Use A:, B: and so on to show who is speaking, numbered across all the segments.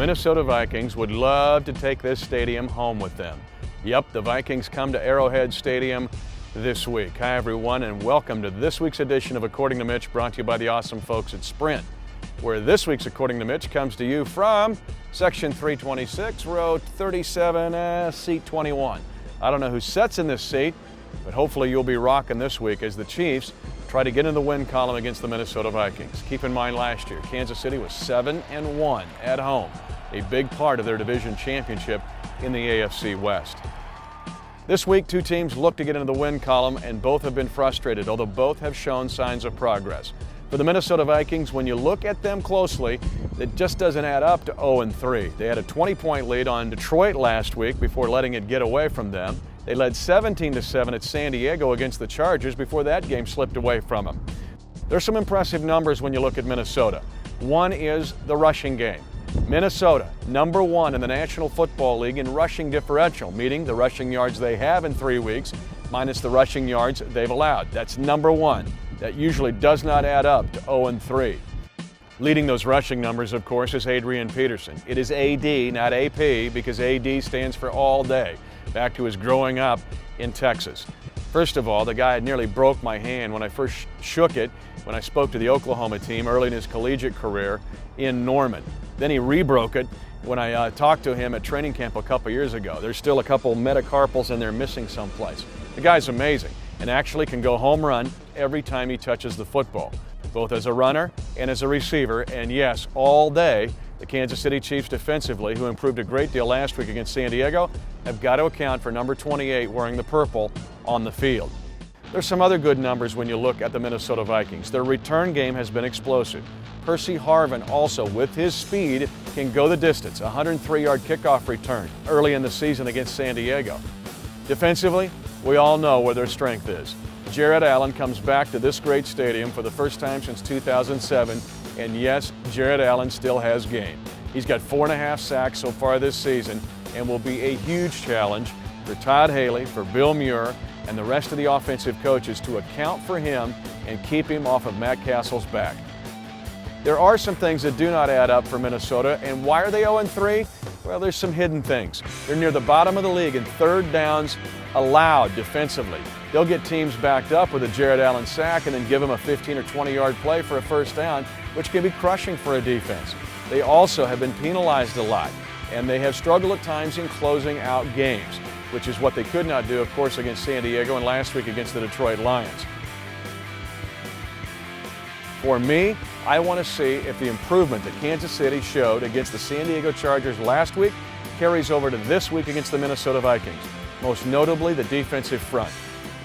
A: Minnesota Vikings would love to take this stadium home with them. Yep, the Vikings come to Arrowhead Stadium this week. Hi everyone, and welcome to this week's edition of According to Mitch, brought to you by the awesome folks at Sprint, where this week's According to Mitch comes to you from Section 326, row 37, seat 21. I don't know who sits in this seat, but hopefully you'll be rocking this week as the Chiefs try to get in the win column against the Minnesota Vikings. Keep in mind last year, Kansas City was 7-1 at home, a big part of their division championship in the AFC West. This week, two teams look to get into the win column, and both have been frustrated, although both have shown signs of progress. For the Minnesota Vikings, when you look at them closely, it just doesn't add up to 0-3. They had a 20-point lead on Detroit last week before letting it get away from them. They led 17-7 at San Diego against the Chargers before that game slipped away from them. There's some impressive numbers when you look at Minnesota. One is the rushing game. Minnesota, number one in the National Football League in rushing differential, meaning the rushing yards they have in 3 weeks minus the rushing yards they've allowed. That's number one. That usually does not add up to 0-3. Leading those rushing numbers, of course, is Adrian Peterson. It is AD, not AP, because AD stands for all day, back to his growing up in Texas. First of all, the guy nearly broke my hand when I first shook it when I spoke to the Oklahoma team early in his collegiate career in Norman. Then he re-broke it when I talked to him at training camp a couple years ago. There's still a couple metacarpals in there missing someplace. The guy's amazing and actually can go home run every time he touches the football, both as a runner and as a receiver. And yes, all day, the Kansas City Chiefs defensively, who improved a great deal last week against San Diego, have got to account for number 28 wearing the purple on the field. There's some other good numbers when you look at the Minnesota Vikings. Their return game has been explosive. Percy Harvin also, with his speed, can go the distance. A 103-yard kickoff return early in the season against San Diego. Defensively, we all know where their strength is. Jared Allen comes back to this great stadium for the first time since 2007, and yes, Jared Allen still has game. He's got 4.5 sacks so far this season and will be a huge challenge for Todd Haley, for Bill Muir, and the rest of the offensive coaches to account for him and keep him off of Matt Castle's back. There are some things that do not add up for Minnesota, and why are they 0-3? Well, there's some hidden things. They're near the bottom of the league in third downs allowed defensively. They'll get teams backed up with a Jared Allen sack and then give them a 15 or 20-yard play for a first down, which can be crushing for a defense. They also have been penalized a lot, and they have struggled at times in closing out games, which is what they could not do, of course, against San Diego and last week against the Detroit Lions. For me, I want to see if the improvement that Kansas City showed against the San Diego Chargers last week carries over to this week against the Minnesota Vikings, most notably the defensive front.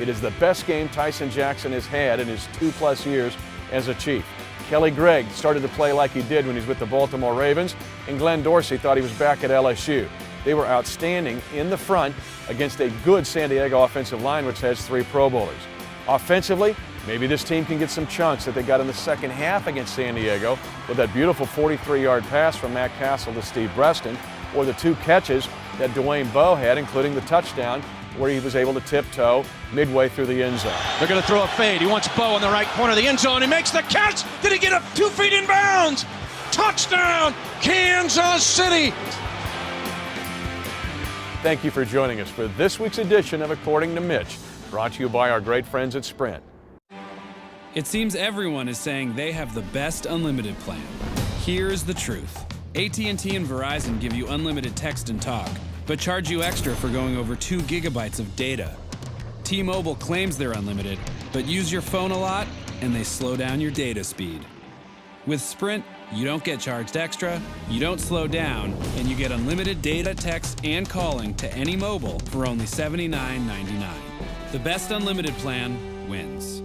A: It is the best game Tyson Jackson has had in his 2+ years as a Chief. Kelly Gregg started to play like he did when he was with the Baltimore Ravens, and Glenn Dorsey thought he was back at LSU. They were outstanding in the front against a good San Diego offensive line, which has 3 Pro Bowlers. Offensively, maybe this team can get some chunks that they got in the second half against San Diego with that beautiful 43-yard pass from Matt Castle to Steve Breston, or the 2 catches that Dwayne Bowe had, including the touchdown where he was able to tiptoe midway through the end zone.
B: They're going to throw a fade. He wants Bowe in the right corner of the end zone. He makes the catch. Did he get up 2 feet in bounds? Touchdown, Kansas City.
A: Thank you for joining us for this week's edition of According to Mitch, brought to you by our great friends at Sprint.
C: It seems everyone is saying they have the best unlimited plan. Here's the truth. AT&T and Verizon give you unlimited text and talk, but charge you extra for going over 2 gigabytes of data. T-Mobile claims they're unlimited, but use your phone a lot, and they slow down your data speed. With Sprint, you don't get charged extra, you don't slow down, and you get unlimited data, text, and calling to any mobile for only $79.99. The best unlimited plan wins.